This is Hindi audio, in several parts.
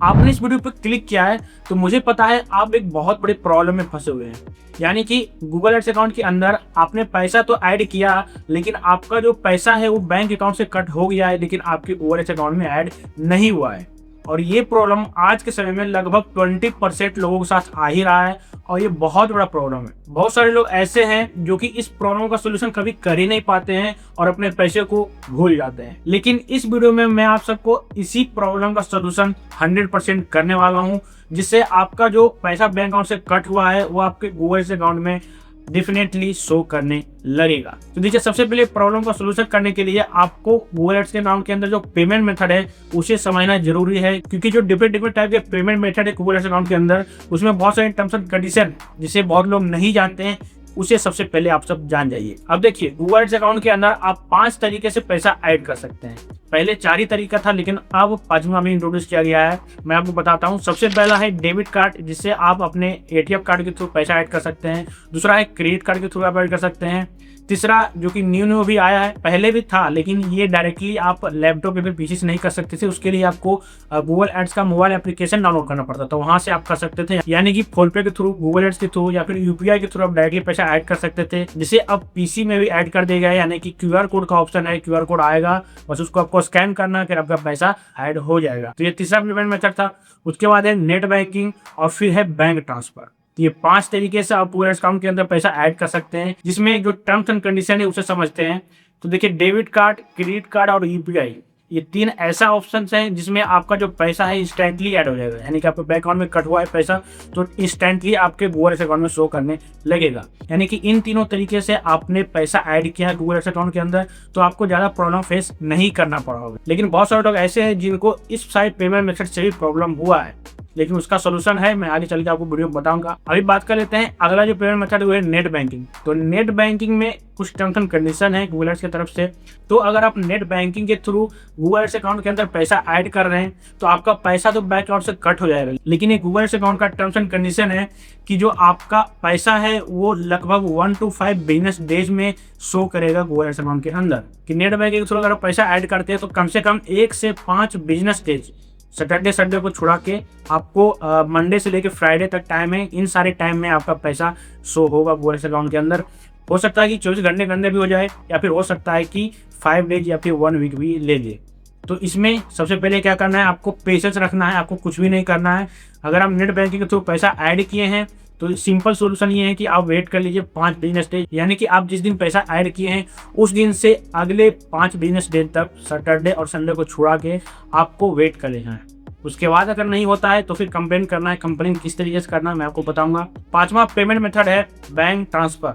आपने इस वीडियो पर क्लिक किया है तो मुझे पता है आप एक बहुत बड़े प्रॉब्लम में फंसे हुए हैं। यानी कि गूगल एड्स अकाउंट के अंदर आपने पैसा तो ऐड किया, लेकिन आपका जो पैसा है वो बैंक अकाउंट से कट हो गया है, लेकिन आपके गूगल एड्स अकाउंट में ऐड नहीं हुआ है। और ये प्रॉब्लम आज के समय में लगभग 20% लोगों के साथ आ ही रहा है और ये बहुत बड़ा प्रॉब्लम है। बहुत सारे लोग ऐसे हैं जो कि इस प्रॉब्लम का सोल्यूशन कभी कर ही नहीं पाते हैं और अपने पैसे को भूल जाते हैं। लेकिन इस वीडियो में मैं आप सबको इसी प्रॉब्लम का सोल्यूशन 100% करने वाला हूं, जिससे आपका जो पैसा बैंक अकाउंट से कट हुआ है वो आपके गूगल अकाउंट में डेफिनेटली शो करने लगेगा। तो देखिए, सबसे पहले प्रॉब्लम का सोल्यूशन करने के लिए आपको गूगल एड्स के अकाउंट के अंदर जो पेमेंट मेथड है उसे समझना जरूरी है, क्योंकि जो डिफरेंट टाइप के पेमेंट मेथड है गूगल एड्स अकाउंट के अंदर, उसमें बहुत सारे टर्म्स एंड कंडीशन जिसे बहुत लोग नहीं जानते हैं, उसे सबसे पहले आप सब जान जाइए। अब देखिए, गूगल एड्स अकाउंट के अंदर आप 5 तरीके से पैसा ऐड कर सकते हैं। पहले 4 ही तरीका था, लेकिन अब 5वां भी इंट्रोड्यूस किया गया है। मैं आपको बताता हूँ। सबसे पहला है डेबिट कार्ड, जिससे आप अपने एटीएम कार्ड के थ्रू पैसा ऐड कर सकते हैं। दूसरा है क्रेडिट कार्ड के थ्रू आप ऐड कर सकते हैं। तीसरा, जो कि न्यू भी आया है, पहले भी था लेकिन ये डायरेक्टली आप लैपटॉप या फिर पीसी से नहीं कर सकते थे। उसके लिए आपको गूगल एड्स का मोबाइल एप्लीकेशन डाउनलोड करना पड़ता था, वहां से आप कर सकते थे। यानी कि फोन पे के थ्रू, गूगल एड्स के थ्रू या फिर यूपीआई के थ्रू आप डायरेक्टली पैसा ऐड कर सकते थे, जिसे अब पीसी में भी ऐड कर दिया गया है। यानी कि क्यूआर कोड का ऑप्शन है, क्यूआर कोड आएगा, बस उसको आपको स्कैन करना, फिर आपका पैसा ऐड हो जाएगा। तो ये तीसरा पेमेंट मेथड था। उसके बाद है नेट बैंकिंग और फिर है बैंक ट्रांसफर। ये 5 तरीके से आप पूरे अकाउंट के अंदर पैसा ऐड कर सकते हैं, जिसमें जो टर्म्स एंड कंडीशन है उसे समझते हैं। तो देखिए, डेबिट कार्ड, क्रेडिट कार्ड और यूपीआई, ये 3 ऐसा ऑप्शन है जिसमें आपका जो पैसा है इंस्टेंटली ऐड हो जाएगा। यानी कि आपके बैंक अकाउंट में कट हुआ है पैसा तो इंस्टेंटली आपके गूगल अकाउंट में शो करने लगेगा। यानी कि इन तीनों तरीके से आपने पैसा ऐड किया है गूगल अकाउंट के अंदर, तो आपको ज्यादा प्रॉब्लम फेस नहीं करना पड़ा होगा। लेकिन बहुत सारे लोग ऐसे हैं जिनको इस साइड पेमेंट मेथड से भी प्रॉब्लम हुआ है, लेकिन उसका सोल्यूशन है, मैं आगे चल के आपको वीडियो में बताऊंगा। अभी बात कर लेते हैं अगला जो पेमेंट मेथड है वो है नेट बैंकिंग। तो नेट बैंकिंग में कुछ टर्म्स एंड कंडीशन है गूगल एड्स की तरफ से। तो अगर आप नेट बैंकिंग के थ्रू गूगल एड्स अकाउंट के अंदर पैसा ऐड कर रहे हैं तो आपका पैसा तो बैंक अकाउंट से कट हो जाएगा, लेकिन ये गूगल एड्स अकाउंट का टर्म्स एंड कंडीशन है कि जो आपका पैसा है वो लगभग 1 to 5 बिजनेस डेज में शो करेगा गूगल एड्स अकाउंट के अंदर। कि नेट बैंकिंग के थ्रू अगर आप पैसा ऐड करते हैं तो कम से कम 1 से 5 बिजनेस डेज, सैटरडे संडे को छुड़ा के आपको मंडे से लेकर फ्राइडे तक टाइम है। इन सारे टाइम में आपका पैसा शो होगा गूगल अकाउंट के अंदर। हो सकता है कि 24 घंटे के अंदर भी हो जाए, या फिर हो सकता है कि 5 डेज या फिर 1 वीक भी ले ले। तो इसमें सबसे पहले क्या करना है, आपको पेशेंस रखना है, आपको कुछ भी नहीं करना है। अगर आप नेट बैंकिंग के थ्रू पैसा ऐड किए हैं तो सिंपल सोल्यूशन ये है कि आप वेट कर लीजिए 5 बिजनेस डे। यानी कि आप जिस दिन पैसा ऐड किए हैं उस दिन से अगले 5 बिजनेस डे तक, सैटरडे और संडे को छुड़ा के आपको वेट कर लेना है। उसके बाद अगर नहीं होता है तो फिर कंप्लेन करना है। कंप्लेन किस तरीके से करना है मैं आपको बताऊंगा। 5वां पेमेंट मेथड है बैंक ट्रांसफर।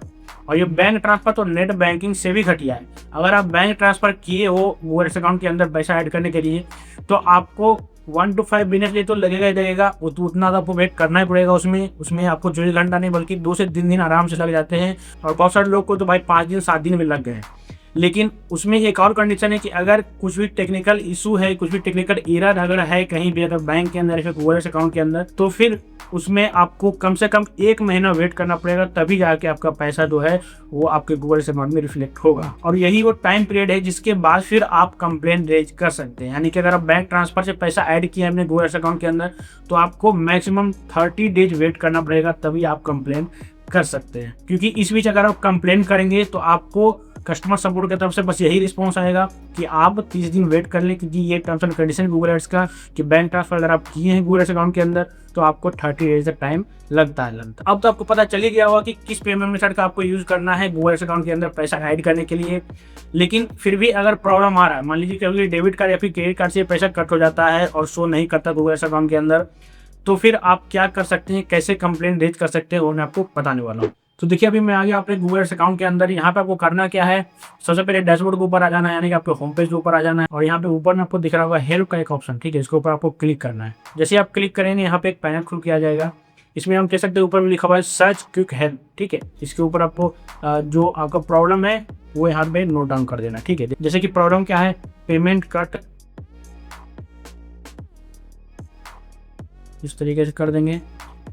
और ये बैंक ट्रांसफर तो नेट बैंकिंग से भी घटिया है। अगर आप बैंक ट्रांसफर किए हो गूगल अकाउंट के अंदर पैसा ऐड करने के लिए तो आपको 1 to 5 बिजनेस डे तो लगेगा ही लगेगा, वो तो उतना आपको वेट करना ही पड़ेगा। उसमें आपको 24 घंटा नहीं बल्कि 2 से 3 दिन आराम से लग जाते हैं। और बहुत सारे लोग को तो भाई 5 दिन 7 दिन भी लग गए हैं। लेकिन उसमें एक और कंडीशन है कि अगर कुछ भी टेक्निकल इशू है, कुछ भी टेक्निकल एरर अगर है कहीं भी, अगर बैंक के अंदर या फिर गूगल अकाउंट के अंदर, तो फिर उसमें आपको कम से कम 1 महीना वेट करना पड़ेगा, तभी जाके आपका पैसा जो है वो आपके गूगल अकाउंट में रिफ्लेक्ट होगा। और यही वो टाइम पीरियड है जिसके बाद फिर आप कंप्लेन रेज कर सकते हैं। यानी कि अगर आप बैंक ट्रांसफर से पैसा ऐड किया है अपने गूगल अकाउंट के अंदर तो आपको मैक्सिमम 30 डेज वेट करना पड़ेगा, तभी आप कंप्लेन कर सकते हैं। क्योंकि इस बीच अगर आप कंप्लेन करेंगे तो आपको कस्टमर सपोर्ट की तरफ से बस यही रिस्पॉन्स आएगा कि आप 30 दिन वेट कर लें, क्योंकि ये terms and condition Google ads का कि बैंक ट्रांसफर अगर आप किए हैं गूगल अकाउंट के अंदर तो आपको 30 डेज तक टाइम लगता है। अब तो आपको पता चल ही गया होगा कि किस पेमेंट मेथड का आपको यूज करना है गूगल अकाउंट के अंदर पैसा ऐड करने के लिए। लेकिन फिर भी अगर प्रॉब्लम आ रहा है, मान लीजिए कभी डेबिट कार्ड या फिर क्रेडिट कार्ड से पैसा कट हो जाता है और शो नहीं करता गूगल अकाउंट के अंदर, तो फिर आप क्या कर सकते हैं, कैसे कंप्लेन रेज कर सकते हैं, वो मैं आपको बताने वाला हूँ। तो देखिए, अभी मैं आ गया अपने गूगल अकाउंट के अंदर। यहाँ पे आपको करना क्या है, सबसे पहले डैशबोर्ड के ऊपर आ जाना है, यानी कि आपके होम पेज के ऊपर आ जाना है। और यहाँ पे ऊपर में आपको दिख रहा होगा हेल्प का एक ऑप्शन, ठीक है, इसके ऊपर आपको क्लिक करना है। जैसे आप क्लिक करेंगे यहाँ पे एक पैनल खुल के आ जाएगा। इसमें हम कह सकते हैं ऊपर में लिखा हुआ है सर्च क्विक हेल्प, ठीक है। इसके ऊपर आपको जो आपका प्रॉब्लम है वो यहाँ पे नोट डाउन कर देना, ठीक है। जैसे कि प्रॉब्लम क्या है, पेमेंट कट, इस तरीके से कर देंगे।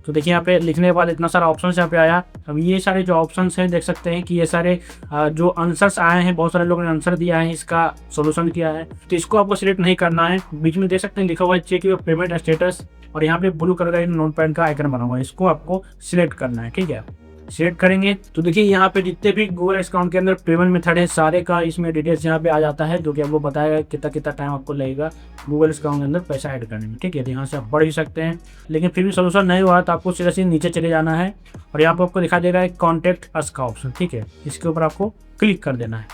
तो देखिए यहाँ पे लिखने के बाद इतना सारा ऑप्शन यहाँ पे आया। अब ये सारे जो ऑप्शन हैं देख सकते हैं कि ये सारे जो आंसर्स आए हैं, बहुत सारे लोगों ने आंसर दिया है, इसका सोल्यूशन किया है। तो इसको आपको सिलेक्ट नहीं करना है। बीच में देख सकते हैं लिखा हुआ है चेक योर पेमेंट स्टेटस, और यहाँ पे ब्लू कलर का नोट पैड का आइकन बना हुआ है, इसको आपको सिलेक्ट करना है। ठीक है, सिलेक्ट करेंगे तो देखिए यहाँ पे जितने भी गूगल अकाउंट के अंदर पेमेंट मेथड है सारे का इसमें डिटेल्स यहाँ पे आ जाता है, जो कि आपको बताएगा कितना कितना टाइम आपको लगेगा गूगल अकाउंट के अंदर पैसा ऐड करने में। ठीक है, तो यहाँ से आप बढ़ भी सकते हैं, लेकिन फिर भी सोल्यूशन नहीं हुआ तो आपको सीधा सीधा नीचे चले जाना है और यहाँ पर आपको दिखा देगा एक कॉन्टैक्ट अस का ऑप्शन। ठीक है, इसके ऊपर आपको क्लिक कर देना है।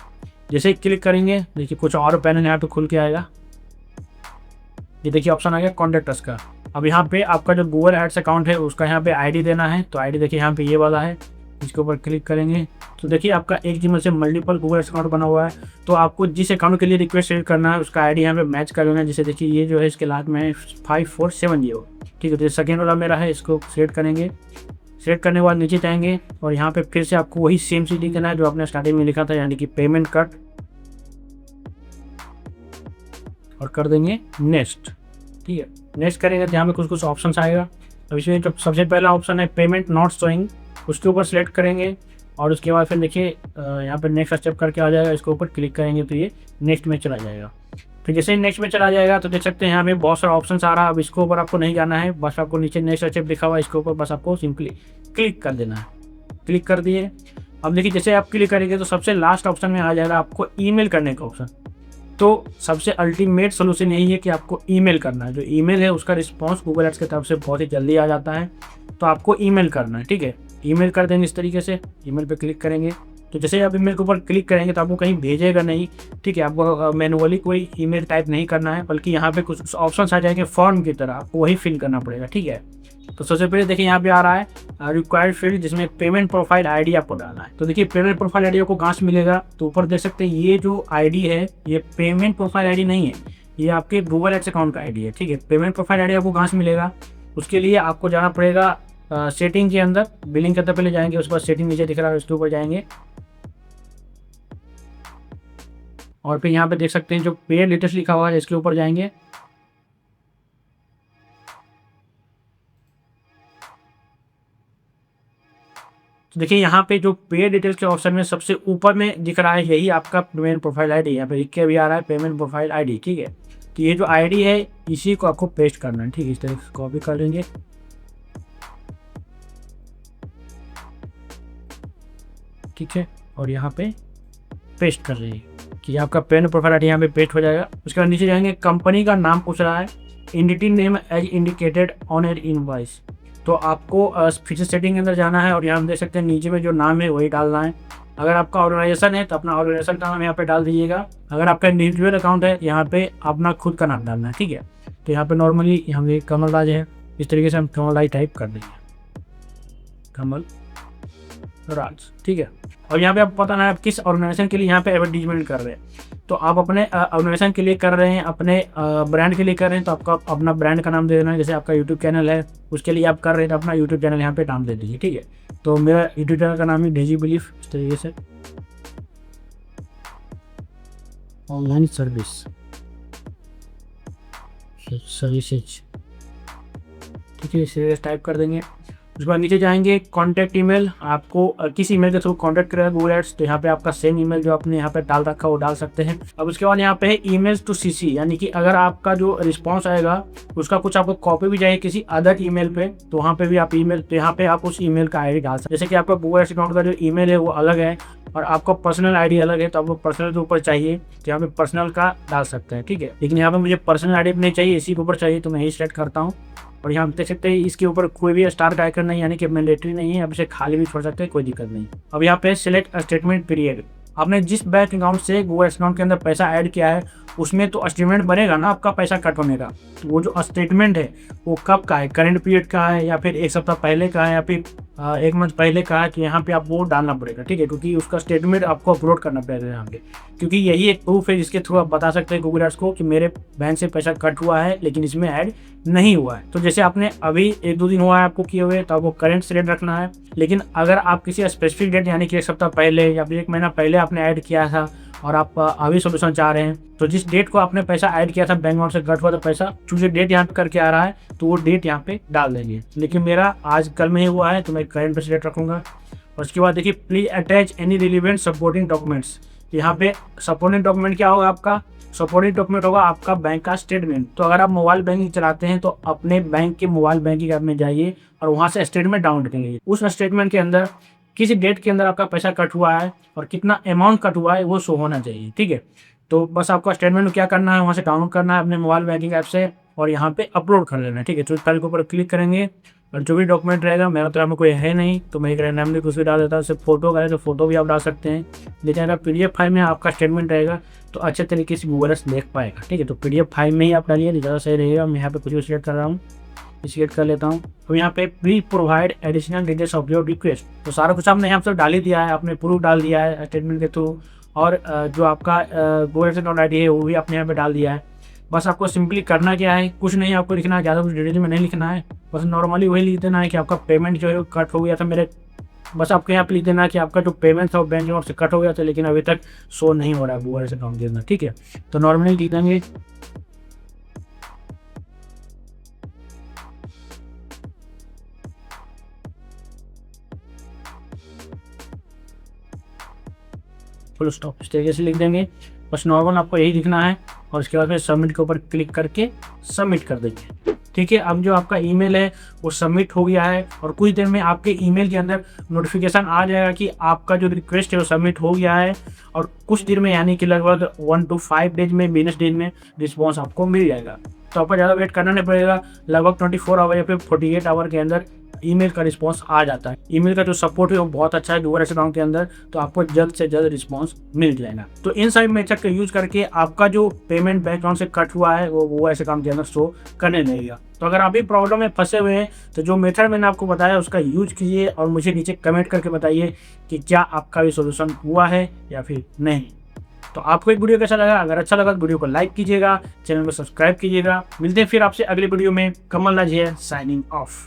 जैसे ही क्लिक करेंगे देखिए कुछ और पैनल यहाँ पे खुल के आएगा। ये देखिए ऑप्शन आ गया कॉन्टैक्ट अस का। अब यहाँ पे आपका जो गूगल एड्स अकाउंट है उसका यहाँ पे आईडी देना है। तो आईडी देखिए यहाँ पे ये वाला है, इसके ऊपर क्लिक करेंगे तो देखिए आपका एक जीमेल से मल्टीपल गूगल अकाउंट बना हुआ है। तो आपको जिस अकाउंट के लिए रिक्वेस्ट सेंड करना है उसका आईडी यहाँ पे मैच कर लेना है। जैसे देखिए ये जो है इसके लास्ट में है 5470। ठीक है, तो सेकेंड वाला मेरा है, इसको सिलेक्ट करेंगे। सिलेक्ट करने के बाद नीचे जाएंगे और यहाँ पे फिर से आपको वही सेम चीज लिखना है जो आपने स्टार्टिंग में लिखा था, यानी कि पेमेंट कट, और कर देंगे नेक्स्ट। ठीक है, नेक्स्ट करेंगे तो यहाँ पे कुछ कुछ ऑप्शन आएगा। अब इसमें जो सबसे पहला ऑप्शन है पेमेंट नॉट शोइंग, उसके ऊपर सेलेक्ट करेंगे और उसके बाद फिर देखिए यहाँ पर नेक्स्ट स्टेप करके आ जाएगा। इसके ऊपर क्लिक करेंगे तो ये नेक्स्ट में चला जाएगा। फिर जैसे ही नेक्स्ट में चला जाएगा तो देख सकते हैं यहाँ पे बहुत सारा ऑप्शन आ रहा है। अब इसके ऊपर आपको नहीं जाना है, बस आपको नीचे नेक्स्ट स्टेप लिखा हुआ है, इसके ऊपर बस आपको सिंपली क्लिक कर देना है। क्लिक कर दिए। अब देखिए जैसे आप क्लिक करेंगे तो सबसे लास्ट ऑप्शन में आ जाएगा आपको ईमेल करने का ऑप्शन। तो सबसे अल्टीमेट सोल्यूशन यही है कि आपको ईमेल करना है। जो ईमेल है उसका रिस्पॉन्स गूगल एड्स की तरफ से बहुत ही जल्दी आ जाता है, तो आपको ईमेल करना है। ठीक है, ईमेल कर देंगे इस तरीके से। ईमेल पे क्लिक करेंगे तो जैसे आप ईमेल के ऊपर क्लिक करेंगे तो आपको कहीं भेजेगा नहीं। ठीक है, आपको मैनुअली कोई ईमेल टाइप नहीं करना है, बल्कि यहाँ पे कुछ ऑप्शंस आ जाएंगे फॉर्म की तरह, आपको वही फिल करना पड़ेगा। ठीक है, तो सबसे पहले देखिए यहाँ पे आ रहा है रिक्वायर्ड फील्ड, जिसमें पेमेंट प्रोफाइल आईडी आपको डालना है। तो देखिए पेमेंट प्रोफाइल आईडी आपको कहाँ से मिलेगा, तो ऊपर देख सकते हैं ये जो आईडी है ये पेमेंट प्रोफाइल आईडी नहीं है, ये आपके गूगल एड्स अकाउंट का आईडी है। ठीक है, पेमेंट प्रोफाइल आईडी आपको कहाँ से मिलेगा, उसके लिए आपको जाना पड़ेगा सेटिंग के अंदर, बिलिंग के अंदर पहले जाएंगे, उसके बाद सेटिंग नीचे दिख रहा है उसके ऊपर जाएंगे और फिर यहाँ पे देख सकते हैं जो पे डिटेल्स लिखा हुआ है इसके ऊपर जाएंगे। तो देखिए यहाँ पे जो पे डिटेल्स के ऑप्शन में सबसे ऊपर में दिख रहा है यही आपका पेमेंट प्रोफाइल आईडी, यहाँ पे लिख के भी आ रहा है पेमेंट प्रोफाइल आईडी। ठीक है, तो ये जो आईडी है इसी को आपको पेस्ट करना है। ठीक है, इस तरह से कॉपी कर लेंगे। ठीक है, और यहाँ पे पेस्ट कर लीजिए कि आपका पेमेंट प्रोफाइल आईडी यहाँ पे पेस्ट हो जाएगा। उसके बाद नीचे जाएंगे, कंपनी का नाम पूछ रहा है, entity name as indicated on an invoice. तो आपको फीचर सेटिंग के अंदर जाना है और यहाँ हम देख सकते हैं नीचे में जो नाम है वही डालना है। अगर आपका ऑर्गेनाइजेशन है तो अपना ऑर्गेनाइजेशन का नाम यहाँ पे डाल दीजिएगा। अगर आपका इंडिविजुअल अकाउंट है यहाँ पे अपना खुद का नाम डालना है। ठीक है, तो यहाँ पे नॉर्मली हम कमल राज है, इस तरीके से हम कमल राज टाइप कर देंगे, कमल राज। ठीक है, और यहाँ पे आप पता ना आप किस ऑर्गेनाइजेशन के लिए यहाँ पे एडवर्टीजमेंट कर रहे हैं। तो आप अपने ऑर्गेनाइजेशन के लिए कर रहे हैं, अपने ब्रांड के लिए कर रहे हैं, तो आपका अपना ब्रांड का नाम दे देना है। जैसे आपका यूट्यूब चैनल है उसके लिए आप कर रहे हैं तो अपना यूट्यूब चैनल यहाँ पे नाम दे दीजिए। ठीक है, तो मेरा यूट्यूब चैनल का नाम है डेजी बिलीफ, इस तरीके से ऑनलाइन सर्विसेज। ठीक है, इसे टाइप कर देंगे। उसके बाद नीचे जाएंगे कॉन्टैक्ट ईमेल, आपको किस ईमेल के थ्रू कॉन्टैक्ट करेगा गूगल एड्स, तो यहाँ पे आपका सेम ईमेल जो आपने यहाँ पे डाल रखा है वो डाल सकते हैं। अब उसके बाद यहाँ पे है ईमेल्स टू सीसी, यानी कि अगर आपका जो रिस्पांस आएगा उसका कुछ आपको कॉपी भी चाहिए किसी अदर ईमेल पे, तो वहाँ पे भी आप ईमेल, तो यहाँ पे आप उस ईमेल का आईडी डाल सकते हैं। जैसे कि आपका गूगल एड्स अकाउंट का जो ईमेल है वो अलग है और आपका पर्सनल आईडी अलग है, तो आपको पर्सनल के ऊपर चाहिए तो यहाँ पे पर्सनल का डाल सकते हैं। ठीक है, लेकिन यहाँ पे मुझे पर्सनल आईडी नहीं चाहिए, इसी के ऊपर चाहिए, तो मैं यही सेलेक्ट करता हूँ। और यहाँ देख सकते हैं इसके ऊपर कोई भी स्टार का आइकन नहीं, यानी कि मैंडेटरी नहीं है, आप इसे खाली भी छोड़ सकते हैं, कोई दिक्कत नहीं। अब यहाँ पे सिलेक्ट स्टेटमेंट पीरियड, आपने जिस बैंक अकाउंट से गूगल अकाउंट के अंदर पैसा ऐड किया है उसमें तो स्टेटमेंट बनेगा ना आपका पैसा कट होने का। तो वो जो स्टेटमेंट है वो कब का है, करंट पीरियड का है या फिर एक सप्ताह पहले का है या फिर एक मंथ पहले का है, तो यहाँ पे आप वो डालना पड़ेगा। ठीक है, क्योंकि उसका स्टेटमेंट आपको अपलोड करना पड़ेगा यहाँ पे, क्योंकि यही एक प्रूफ है जिसके थ्रू आप बता सकते हैं गूगल एड्स को कि मेरे बैंक से पैसा कट हुआ है लेकिन इसमें ऐड नहीं हुआ है। तो जैसे आपने अभी 1-2 दिन हुआ है आपको किए हुए, तो आपको करंट सेलेक्ट रखना है। लेकिन अगर आप किसी स्पेसिफिक डेट यानी कि एक सप्ताह पहले या फिर 1 महीना पहले आपने ऐड किया था और आप अभी सोल्यूशन चाह रहे हैं, तो जिस डेट को आपने पैसा ऐड किया था बैंक अकाउंट से कट हुआ था पैसा, चूंकि डेट यहाँ पे करके आ रहा है तो वो डेट यहाँ पे डाल देंगे। लेकिन मेरा आज कल में ही हुआ है तो मैं करंट पे डेट रखूँगा। और उसके बाद देखिए please attach any relevant supporting documents. यहाँ पे सपोर्टिंग डॉक्यूमेंट क्या होगा आपका? सपोर्टिंग डॉक्यूमेंट होगा आपका बैंक का स्टेटमेंट। तो अगर आप मोबाइल बैंकिंग चलाते हैं तो अपने बैंक के मोबाइल बैंकिंग ऐप में जाइए और वहाँ से स्टेटमेंट डाउनलोड करिए। उस स्टेटमेंट के अंदर किस डेट के अंदर आपका पैसा कट हुआ है और कितना अमाउंट कट हुआ है वो शो होना चाहिए, ठीक है। तो बस आपका स्टेटमेंट क्या करना है, वहाँ से डाउनलोड करना है अपने मोबाइल बैंकिंग ऐप से और यहाँ पे अपलोड कर लेना है, ठीक है। तो फाइल के ऊपर क्लिक करेंगे और जो भी डॉक्यूमेंट रहेगा, मेरा तो में कोई है नहीं तो मैं एक रैंडमली कुछ भी डाल देता हूँ। सिर्फ फोटो का है तो फोटो भी आप डाल सकते हैं। लेकिन अगर PDF फाइल में आपका स्टेटमेंट रहेगा तो अच्छे तरीके से गूगल अर्थ देख पाएगा, ठीक है। तो PDF फाइल में ही आप डालिए, ज़्यादा सही रहेगा। मैं यहाँ पे कुछ भी सिलेक्ट कर रहा हूँ, सिलेक्ट कर लेता हूँ। तो यहाँ पे please provide additional details of your request. तो सारा कुछ आपने यहाँ पर डाल ही दिया है, आपने प्रूफ डाल दिया है स्टेटमेंट के थ्रू, और जो आपका गूगल अर्थ अकाउंट ID है वो भी आपने यहाँ पे डाल दिया है। बस आपको सिंपली करना क्या है, कुछ नहीं आपको लिखना है, ज़्यादा कुछ डिटेल में नहीं लिखना है। बस नॉर्मली वही लिख देना है कि आपका पेमेंट जो है कट हो गया था मेरे। बस आपको यहाँ पे लिख देना है कि आपका जो पेमेंट था वो बैंक अकाउंट से कट हो गया था लेकिन अभी तक शो नहीं हो रहा है गूगल अर्थ अकाउंट के अंदर, ठीक है। तो नॉर्मली लिख देंगे। फुल स्टॉप इस तरीके से लिख देंगे। बस नॉर्मल आपको यही लिखना है और उसके बाद फिर सबमिट के ऊपर क्लिक करके सबमिट कर देंगे, ठीक है। अब जो आपका ईमेल है वो सबमिट हो गया है और कुछ देर में आपके ईमेल के अंदर नोटिफिकेशन आ जाएगा कि आपका जो रिक्वेस्ट है वो सबमिट हो गया है। और कुछ देर में यानी कि लगभग 1 to 5 डेज में, बिजनेस डेज में रिस्पॉन्स आपको मिल जाएगा। तो आपको ज़्यादा वेट करना नहीं पड़ेगा, लगभग 24 आवर या फिर 48 आवर के अंदर ईमेल का रिस्पांस आ जाता है। ईमेल का जो सपोर्ट है वो बहुत अच्छा है गूगल अर्थ अकाउंट के अंदर, तो आपको जल्द से जल्द रिस्पांस मिल जाएगा। तो इन सभी मेथड का यूज करके आपका जो पेमेंट बैंक अकाउंट से कट हुआ है वो गूगल अर्थ अकाउंट के अंदर शो करने लगेगा। तो अगर आप भी प्रॉब्लम में फंसे हुए हैं तो जो मेथड मैंने आपको बताया उसका यूज कीजिए और मुझे नीचे कमेंट करके बताइए कि क्या आपका भी सोल्यूशन हुआ है या फिर नहीं। तो आपको एक वीडियो कैसा लगा? अगर अच्छा लगा तो वीडियो को लाइक कीजिएगा, चैनल को सब्सक्राइब कीजिएगा। मिलते हैं फिर आपसे अगली वीडियो में। कमल राज है, साइनिंग ऑफ।